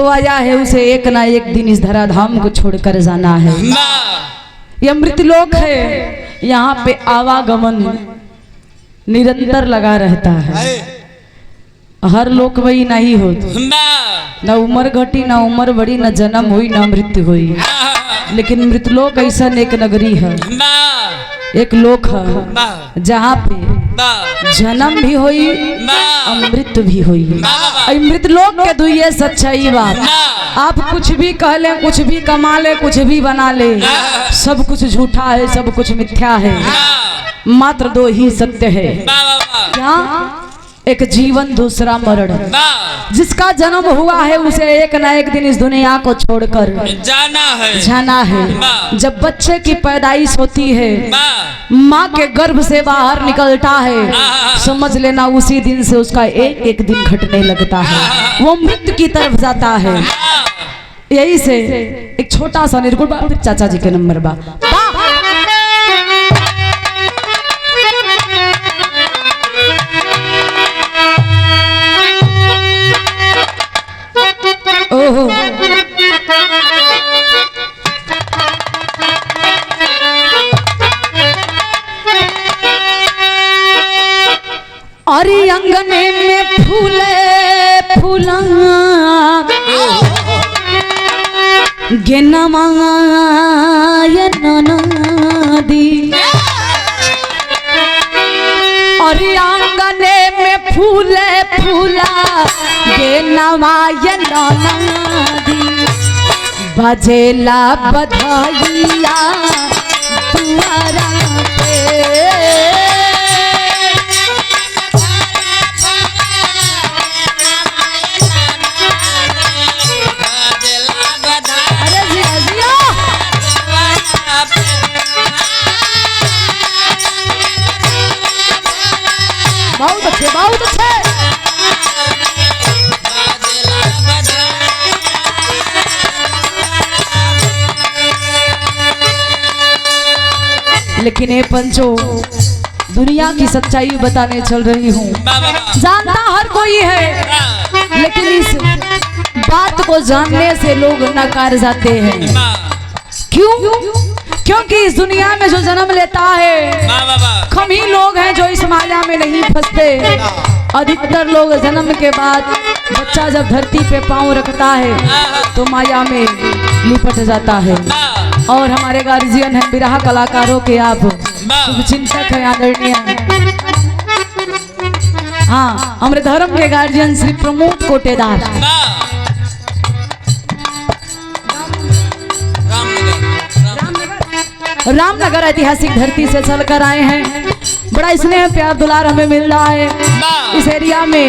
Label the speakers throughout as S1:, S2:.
S1: जो आया है उसे एक ना एक दिन इस धराधाम को छोड़कर जाना है। यह मृतलोक है, यहाँ पे आवागमन निरंतर लगा रहता है। हर लोक वही नहीं होती, न उम्र घटी न उम्र बढ़ी, न जन्म हुई न मृत्यु हुई। लेकिन मृतलोक ऐसा एक नगरी है, एक लोक है जहाँ पे जन्म भी हुई मृत्यु भी हुई। मृतलोक के दुइये सच्चाई बात, आप कुछ भी कह ले, कुछ भी कमा ले, कुछ भी बना ले, सब कुछ झूठा है, सब कुछ मिथ्या है। मात्र दो ही सत्य है, क्या? एक जीवन, दूसरा मरण। जिसका जन्म हुआ है उसे एक ना एक दिन इस दुनिया को छोड़कर जाना है। जब बच्चे की पैदाइश होती है, माँ के गर्भ से बाहर निकलता है, समझ लेना उसी दिन से उसका एक एक दिन घटने लगता है, वो मृत्यु की तरफ जाता है। यही से एक छोटा सा निर्गुण बा, फिर चाचा जी के नंबर बा। ओहो अरे अंगने में फूले फूला गेना माया नदी। अरे अंगने में फूले फूला गेना माया नदी। बजेला बधाइया तुम्हारा पे। बहुत अच्छे, बहुत अच्छे। लेकिन ये पंचो दुनिया की सच्चाई बताने चल रही हूँ। जानता हर कोई है, लेकिन इस बात को जानने से लोग नकार जाते हैं। क्यों? क्योंकि इस दुनिया में जो जन्म लेता है, कम ही लोग हैं जो इस माया में नहीं फंसते। अधिकतर लोग जन्म के बाद बच्चा जब धरती पे पांव रखता है तो माया में लिपट जाता है। और हमारे गार्जियन हैं बिरहा कलाकारों के, आप शुभचिंतक हैं, आदरणीय। हाँ, हमारे धर्म के गार्जियन श्री प्रमोद कोटेदार रामनगर ऐतिहासिक धरती से चलकर आए हैं। बड़ा स्नेह प्यार दुलार हमें मिल रहा है इस एरिया में।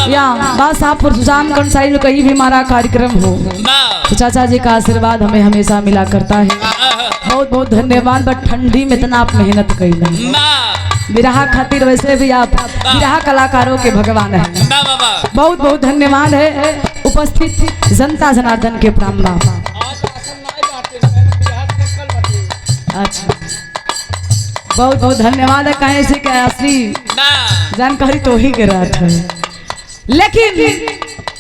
S1: या बादशाहपुर सुजानगंज साइड में कहीं भी हमारा कार्यक्रम हो तो चाचा जी का आशीर्वाद हमें हमेशा मिला करता है। बहुत बहुत धन्यवाद। बट ठंडी में इतना आप मेहनत करें बिरहा खातिर, वैसे भी आप बिरहा कलाकारों के भगवान हैं। बहुत बहुत धन्यवाद है उपस्थित जनता जनार्दन के प्रणाम। अच्छा, बहुत बहुत धन्यवाद है। कहीं से क्या असली जानकारी तो ही के रात है। लेकिन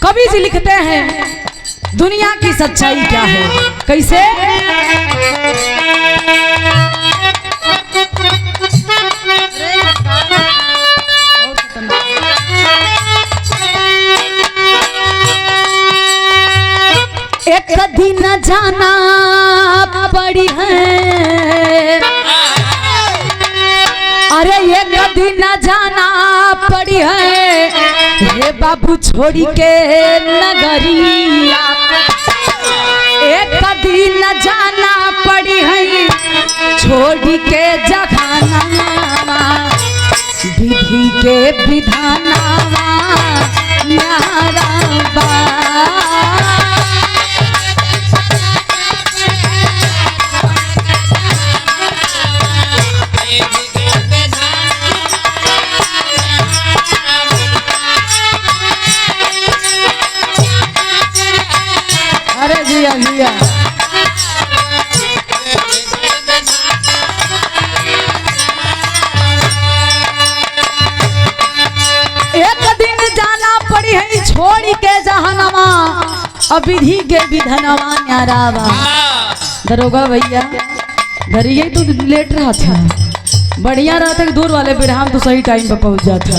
S1: कवि जी लिखते हैं दुनिया की सच्चाई क्या है, कैसे? एक दिन जाना पड़ी है, अरे एक दिन जाना पड़ी है, हे बाबू छोड़ी के नगरिया। एक दिन जाना पड़ी है छोड़ी के जघाना, विधि के विधानावा न्यारा बा। अरे जिया जिया, एक दिन जाना पड़ी है छोड़ के जहानमा, अब विधि के विधनवा न्यारावा। दरोगा भैया धरिए तो लेट रहा था, बढ़िया रहा था कि दूर वाले बिरहाम तो सही टाइम पे पहुंच जाता।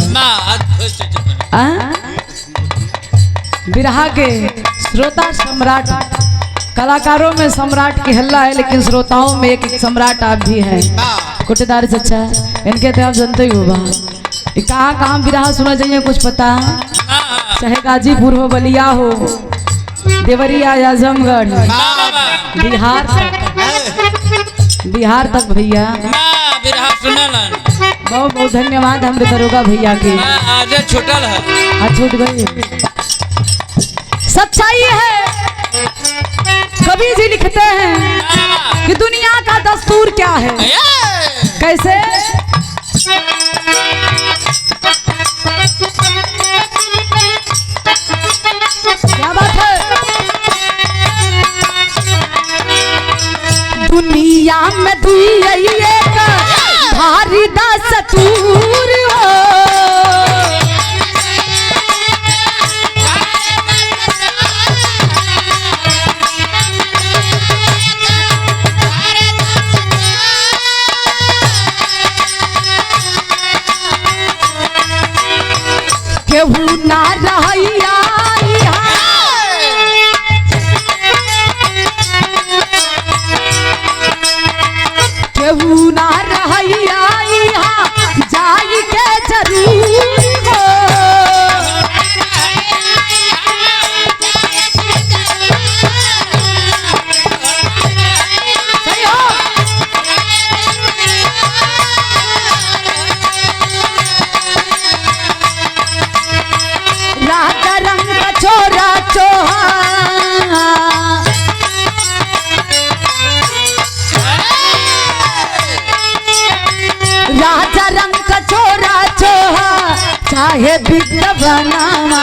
S1: बिरहा के श्रोता सम्राट, कलाकारों में सम्राट की हल्ला है, लेकिन श्रोताओं में एक सम्राट आप भी हैं। कुटेदार चचा इनके तो आप जानते ही होगा, कहाँ कहाँ बिरहा सुना चाहिए कुछ पता, चाहे गाजीपुर हो, बलिया हो, देवरिया, आजमगढ़, बिहार तक भैया। बहुत बहुत धन्यवाद हम दरोगा भैया के। आज छूट गई। सच्चाई है, कवि जी लिखते हैं कि दुनिया का दस्तूर क्या है, कैसे क्या बात है। दुनिया में एक भारी दस्तूर हो, केहू ना रहिया केहू ना रहिया जाई के जरूर हो। सही हो। राजा रंग का छोरा चोहा, राजा रंग का छोरा चोहा, चाहे विधवनामा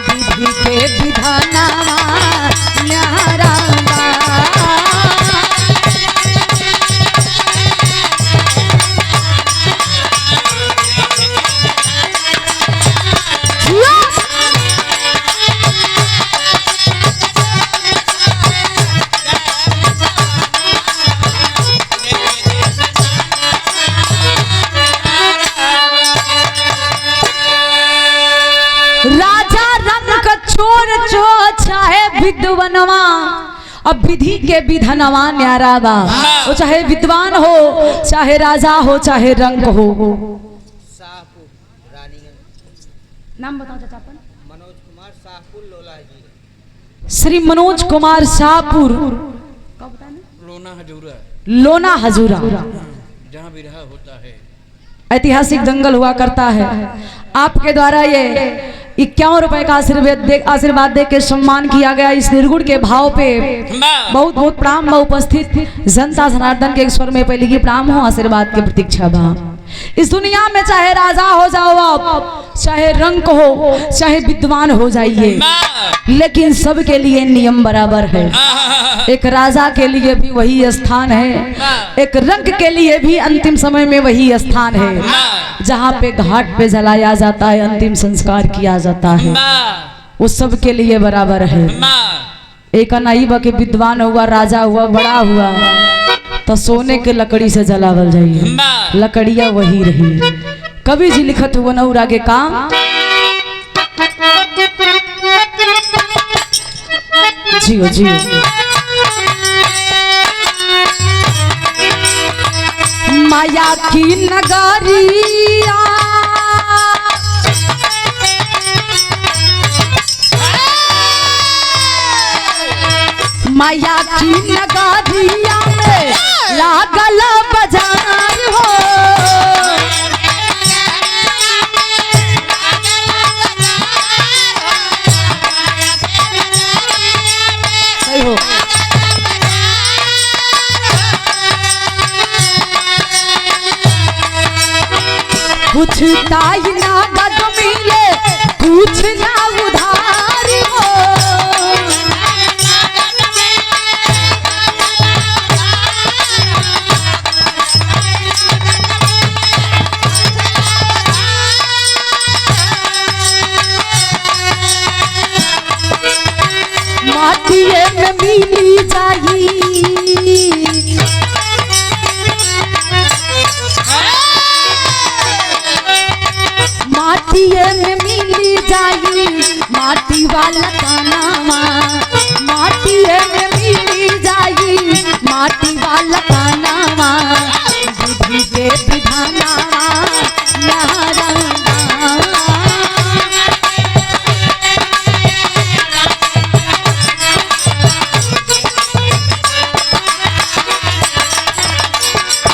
S1: विधि के विधानामा न्यारावा। राजा रंग का चोर चो चाहे विद्वनवा, अब विधि के विधनवा न्यारावा। वो चाहे विद्वान हो, चाहे राजा हो, चाहे रंग हो। नाम बताओ चाचा अपन। मनोज कुमार शाहपुर लोला जी। श्री मनोज कुमार शाहपुर लोना हजूरा, जहाँ बिरहा होता है। ऐतिहासिक दंगल हुआ करता है। आपके द्वारा ये 51 रुपए का आशीर्वाद दे के सम्मान किया गया। इस निर्गुण के भाव पे बहुत बहुत प्रणाम। उपस्थित जनता जनार्दन के स्वर में पहले की प्रणाम हो, आशीर्वाद की प्रतीक्षा बा। इस दुनिया में चाहे राजा हो जाओ आप, चाहे रंक हो, चाहे विद्वान हो जाइए, लेकिन सबके लिए नियम बराबर है। एक राजा के लिए भी वही स्थान है, एक रंक के लिए भी अंतिम समय में वही स्थान है। जहाँ पे घाट पे जलाया जाता है, अंतिम संस्कार किया जाता है, वो सब के लिए बराबर है। एक अनाइबा के विद्वान हुआ, राजा हुआ, बड़ा हुआ, तो सोने के लकड़ी से जलावल जाइए, लकड़िया वही रही। कवि जी लिखत हुआ नौरा के काम जियो जियो। माया की नगरिया माया की नगरिया में लागल बाजार हो। सही हो। कुछ ताई ना बद मिले, कुछ ना उधार हो। वाला कानावा माटी में मिली जाई माटी वाला कानावा बुद्धि के विधानावा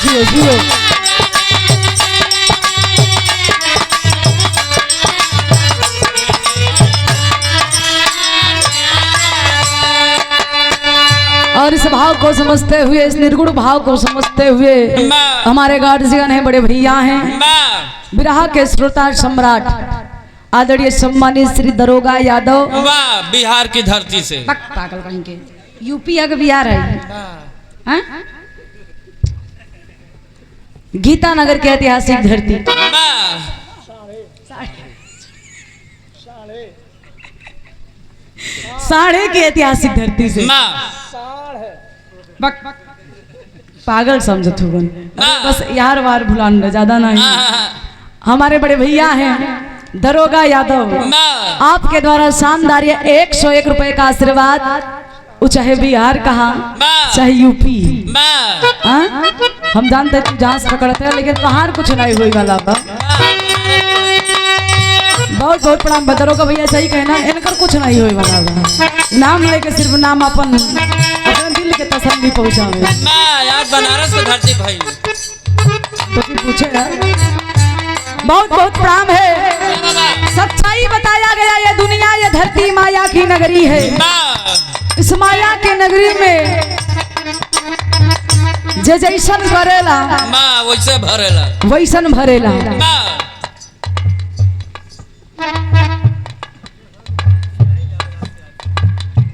S1: जियो जियो और इस भाव को समझते हुए इस निर्गुण भाव को समझते हुए हमारे गार्जियन हैं बड़े भैया हैं विरहा के श्रोता सम्राट आदरणीय सम्मानित श्री दरोगा यादव
S2: वाह बिहार की धरती से
S1: पागल कहीं के यूपी अगर बिहार है गीता नगर के ऐतिहासिक धरती साढ़े की ऐतिहासिक धरती से पागल समझत हो बस यार वार भुलान ज्यादा नहीं हमारे बड़े भैया हैं दरोगा यादव आपके द्वारा शानदार 101 रुपए का आशीर्वाद वो चाहे बिहार कहा चाहे यूपी हम जानते तू जांच पकड़ते हैं लेकिन बाहर कुछ नहीं हुई वाला बा बहुत बहुत प्रणाम दरोगा भैया सही कहना इनकर कुछ नहीं हुई वाला बा नाम लेके सिर्फ नाम अपन दिल के तसल्ली पहुंचावे
S2: यार बनारस की धरती भाई
S1: तो पूछे बहुत बहुत प्रणाम है सच्चाई बताया गया ये दुनिया ये धरती माया की नगरी है इस माया के नगरी में जे जैसन भरेला
S2: वैसे भरेला
S1: वैसन भरेला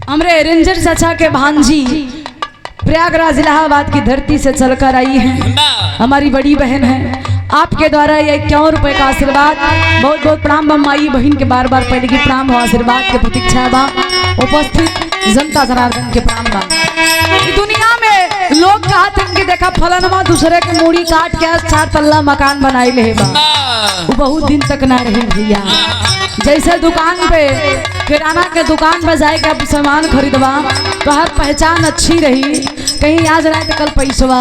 S1: हमरे रेंजर चाचा के भांजी प्रयागराज इलाहाबाद की धरती से चलकर आई हैं हमारी बड़ी बहन है आपके द्वारा ये 51 रुपए का आशीर्वाद बहुत बहुत प्रणाम माई बहन के बार बार पहले की प्रणाम हो आशीर्वाद के प्रतीक्षा बा उपस्थित जनता जनार्दन के प्रणाम बा दुनिया में लोग कहते हैं कि देखा फलनमा दूसरे के मूड़ी काट के 4 तल्ला मकान बनाई ले बा वो बहुत दिन तक ना रही भैया जैसे दुकान पे किराना के दुकान पर जाए के सामान खरीदवा तो हर पहचान अच्छी रही कहीं आज रहे तो कल पैसवा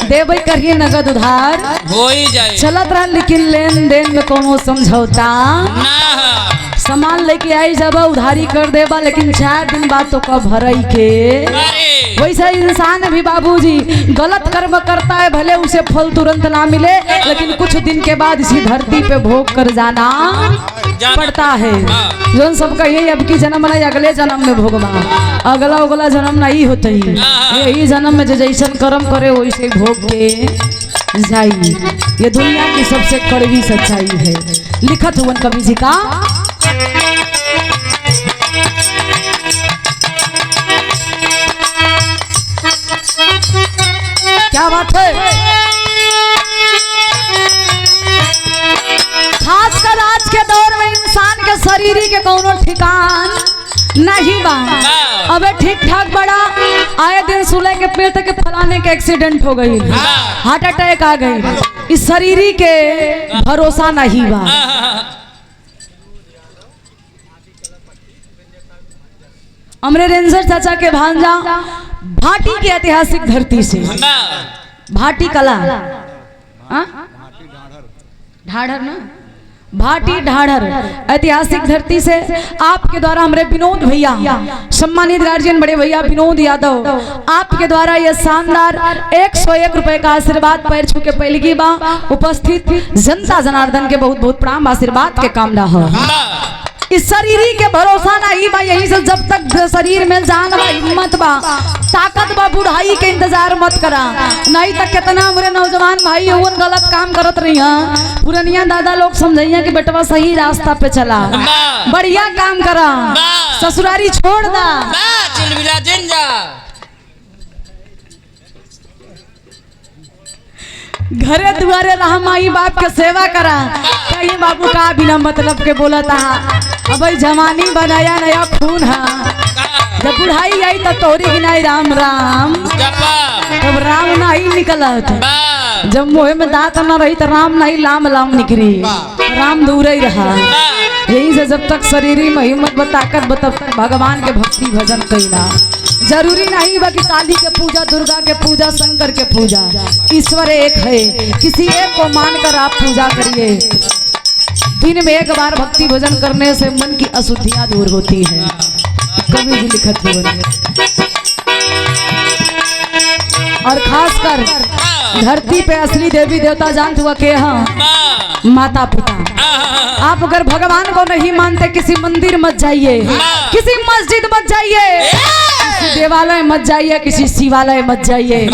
S1: देवे करिए नगद उधार
S2: हो ही जाए
S1: चलत रहा लेकिन लेन देन में कोनो समझौता सामान लेके आई जब उधारी कर देबा लेकिन 4 दिन बाद तो कब भरई के वैसे इंसान भी बाबूजी गलत कर्म करता है भले उसे फल तुरंत ना मिले लेकिन कुछ दिन के बाद इसी धरती पे भोग कर जाना पड़ता है जो सब कहिए अब की जन्म नहीं अगले जन्म में भोगवा अगला उगला जन्म नहीं होता ही यही जन्म में जैसन कर्म करे वैसे भोग के जाई ये दुनिया की सबसे कड़वी सच्चाई है लिखत हुआ कवि जी का क्या बात है खासकर आज के दौर में इंसान के शरीर के कोनो ठिकान नहीं बा अबे ठीक ठाक बड़ा आए दिन सुले के पेड़ तक फलाने के एक्सीडेंट हो गई हार्ट अटैक आ गई इस शरीर के भरोसा नहीं बा हमरे रेंजर चाचा के भांजा भाटी की ऐतिहासिक धरती से भाटी कला ढाढ़र ना भाटी ढाढ़र ऐतिहासिक धरती से आपके द्वारा हमारे विनोद भैया सम्मानित गार्जियन बड़े भैया विनोद यादव आपके द्वारा ये शानदार 101 रुपए का आशीर्वाद पैर छू के पहले की बा उपस्थित जनता जनार्दन के बहुत बहुत प्रणाम आशीर्वाद के कामना हो इस शरीर के भरोसा नहीं बा यही से जब तक शरीर में जान बा हिम्मत बा ताकत बा बुढ़ाई के इंतजार मत करा नहीं तक कितना हमारे नौजवान भाई उन गलत काम करत रही हैं पुरनिया दादा लोग समझिए कि बेटवा सही रास्ता पे चला बढ़िया काम करा ससुरारी छोड़ दा घरे दुआरे रहा माई बाप के सेवा करा कहीं बाबू का बिना मतलब के बोला था अब जवानी बनाया नया खून है जब बुढ़ाई आई तब तोरी गिनाई राम राम तब राम नहीं निकलत जब मुँह में दांत न रही तो राम नहीं लाम लाम निकली राम दूर ही रहा यही से जब तक शरीरी में हिम्मत व ताकत बा तब तक भगवान के भक्ति भजन कैला। जरूरी नहीं बा कि काली के पूजा, दुर्गा के पूजा, शंकर के पूजा, ईश्वर एक है। किसी एक को मानकर आप पूजा करिए। दिन में एक बार भक्ति भजन करने से मन की अशुद्धियां दूर होती है। कवि जी लिखत हुए और खासकर धरती पे असली देवी देवता जान हुआ के हाँ माता पिता। आप अगर भगवान को नहीं मानते किसी मंदिर मत जाइए, किसी मस्जिद मत जाइए, किसी देवालय मत जाइए, किसी शिवालय मत जाइए।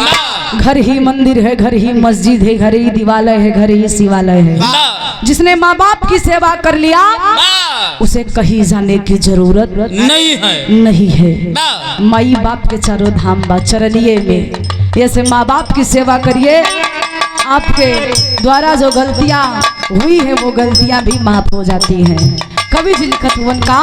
S1: घर ही मंदिर है, घर ही मस्जिद है, घर ही दिवालय है, घर ही शिवालय है। जिसने माँ बाप की सेवा कर लिया उसे कहीं जाने की जरूरत नहीं है। माई बाप के चारों धाम बा चरनिए में। ऐसे माँ बाप की सेवा करिए। आपके द्वारा जो गलतियां हुई है वो गलतियां भी माफ हो जाती हैं। कवि जी लिखत हुवन का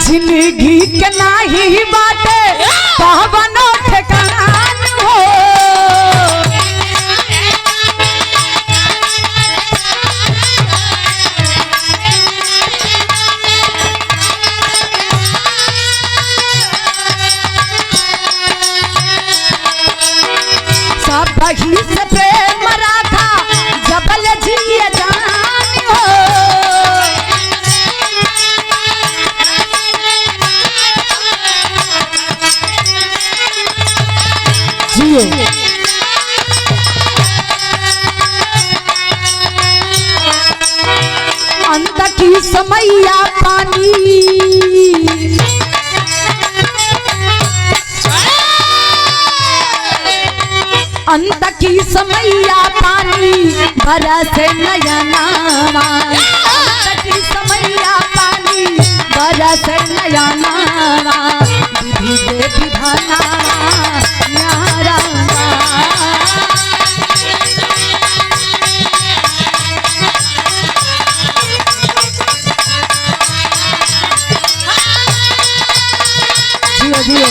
S1: जिंदगी के नाही बाटे कहबनो ठिकान हो। सब ही से प्रेम राधा जबल जिए जान हो। अंत की समैया पानी अंत की समैया पानी बरस नयनावा। अंत की समैया पानी बरस नयनावा। विधि दे विधानावा न्यारा जियो जियो।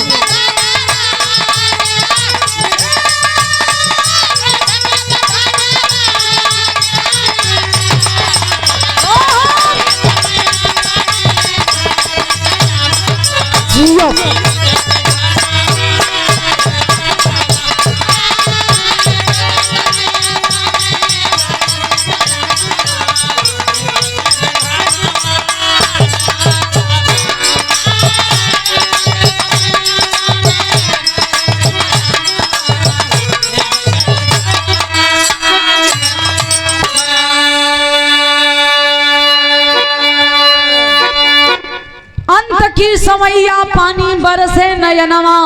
S1: की समैया पानी बरसे नयनवा।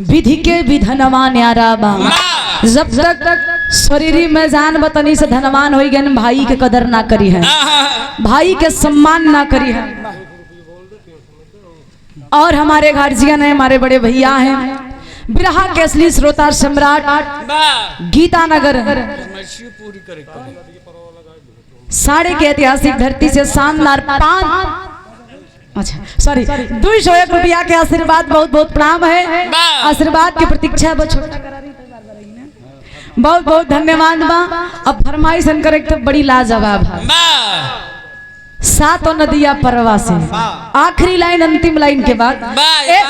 S1: विधि के विधनवा न्यारा बा। जब तक शरीरी में जान बतनी से धनवान हो गए भाई के कदर ना करी है, भाई के सम्मान ना करी है। और हमारे गार्जियन है, हमारे बड़े भैया हैं, बिरहा के असली श्रोता सम्राट गीतानगर साड़े के ऐतिहासिक धरती से शानदार 201 रुपया के आशीर्वाद बहुत बहुत प्रणाम है। आशीर्वाद की प्रतीक्षा बहुत बहुत धन्यवाद बा। अब फरमाइश करे तो बड़ी लाजवाब है। सातों नदिया परवा से आखिरी लाइन अंतिम लाइन के बाद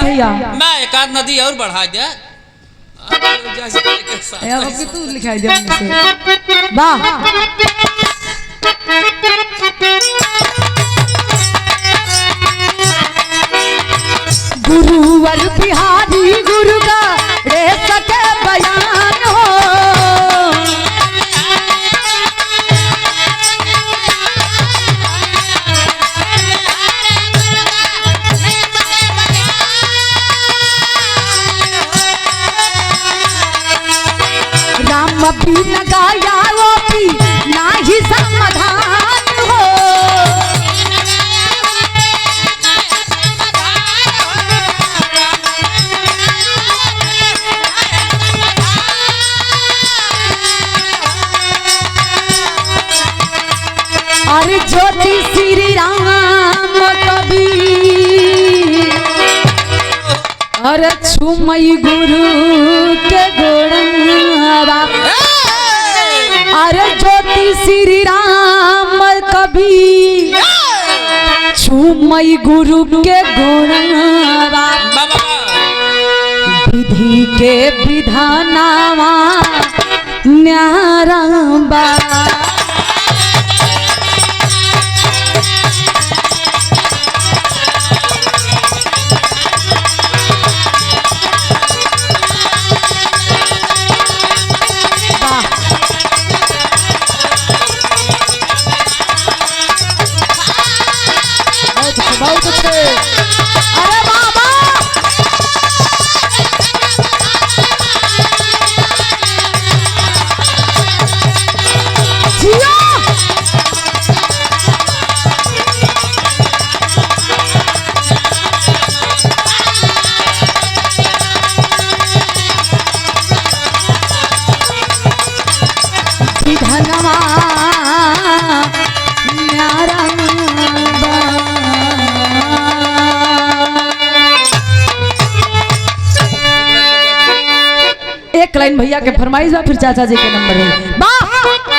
S1: भैया
S2: एक आध नदी और बढ़ा दे।
S1: तू लिखाई दे वाह। गुरुवर बिहारी गुरु का रे सके बयान हो। राम भी न गाया वो भी ना ही समाधान हो। ज्योति श्री राम कबीर अरे छुमई गुरु के गोड़वा अरे ज्योति श्री राम कबीर छुमई गुरु के गोड़वा विधि के विधानावा न्यारा बा बहुत अच्छे अरे बाबा जिया विधनवा न्यारा एक लाइन भैया के फरमाइश बा फिर चाचा जी के नंबर है वाह